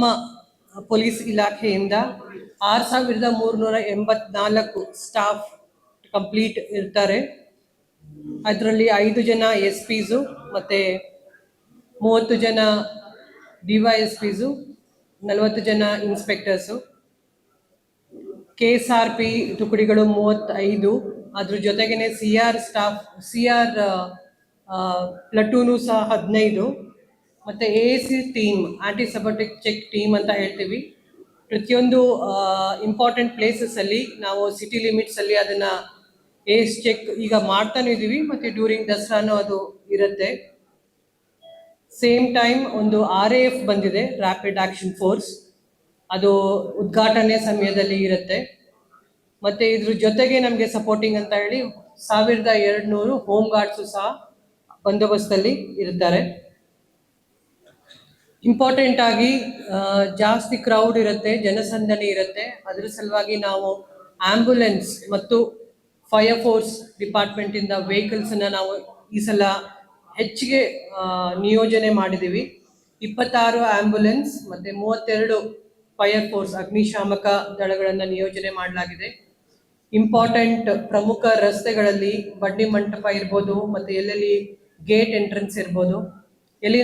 ನಮ್ಮ ಪೊಲೀಸ್ ಇಲಾಖೆಯಿಂದ 6,384 staff complete ಇರ್ತಾರೆ. ಅದರಲ್ಲಿ 5 ಜನ SPs ಮತ್ತೆ 30 ಜನ DYSPs, 40 ಜನ ಇನ್ಸ್ಪೆಕ್ಟರ್ಸು. KSRP ತುಕಡಿಗಳು 35, ಅದ್ರ ಜೊತೆಗೇನೆ CR ಪ್ಲಟೂನು ಸಹ 15, ಮತ್ತೆ AAC team, anti sabotage check team ಅಂತ ಹೇಳ್ತೀವಿ. ಪ್ರತಿಯೊಂದು ಇಂಪಾರ್ಟೆಂಟ್ ಪ್ಲೇಸಸ್ ಅಲ್ಲಿ ನಾವು ಸಿಟಿ ಲಿಮಿಟ್ಸ್ ಅಲ್ಲಿ ಅದನ್ನ ಏಸ್ ಚೆಕ್ ಈಗ ಮಾಡ್ತಾನೆ ಇದೀವಿ, ಮತ್ತೆ ಡ್ಯೂರಿಂಗ್ ದಸರಾನು ಅದು ಇರುತ್ತೆ. ಸೇಮ್ ಟೈಮ್ ಒಂದು RAF ಬಂದಿದೆ, ರ್ಯಾಪಿಡ್ ಆಕ್ಷನ್ ಫೋರ್ಸ್, ಅದು ಉದ್ಘಾಟನೆ ಸಮಯದಲ್ಲಿ ಇರುತ್ತೆ. ಮತ್ತೆ ಇದ್ರ ಜೊತೆಗೆ ನಮಗೆ ಸಪೋರ್ಟಿಂಗ್ ಅಂತ ಹೇಳಿ 1,200 ಹೋಮ್ ಗಾರ್ಡ್ಸು ಸಹ ಬಂದೋಬಸ್ತಲ್ಲಿ ಇರ್ತಾರೆ. ಇಂಪಾರ್ಟೆಂಟ್ ಆಗಿ ಜಾಸ್ತಿ ಕ್ರೌಡ್ ಇರುತ್ತೆ, ಜನಸಂದಣಿ ಇರುತ್ತೆ. ಅದ್ರ ಸಲುವಾಗಿ ನಾವು ಆಂಬ್ಯುಲೆನ್ಸ್ ಮತ್ತು ಫೈರ್ ಫೋರ್ಸ್ ಡಿಪಾರ್ಟ್ಮೆಂಟ್ ಇಂದ ವೆಹಿಕಲ್ಸ್ ಅನ್ನ ನಾವು ಈ ಸಲ ಹೆಚ್ಚಿಗೆ ನಿಯೋಜನೆ ಮಾಡಿದೀವಿ. 26 ಆಂಬ್ಯುಲೆನ್ಸ್ ಮತ್ತೆ 32 ಫೈರ್ ಫೋರ್ಸ್ ಅಗ್ನಿಶಾಮಕ ದಳಗಳನ್ನ ನಿಯೋಜನೆ ಮಾಡಲಾಗಿದೆ. ಇಂಪಾರ್ಟೆಂಟ್ ಪ್ರಮುಖ ರಸ್ತೆಗಳಲ್ಲಿ ಬಡ್ಡಿ ಮಂಟಪ ಇರ್ಬೋದು, ಮತ್ತೆ ಎಲ್ಲೆಲ್ಲಿ ಗೇಟ್ ಎಂಟ್ರೆನ್ಸ್ ಇರ್ಬೋದು, ಎಲ್ಲಿ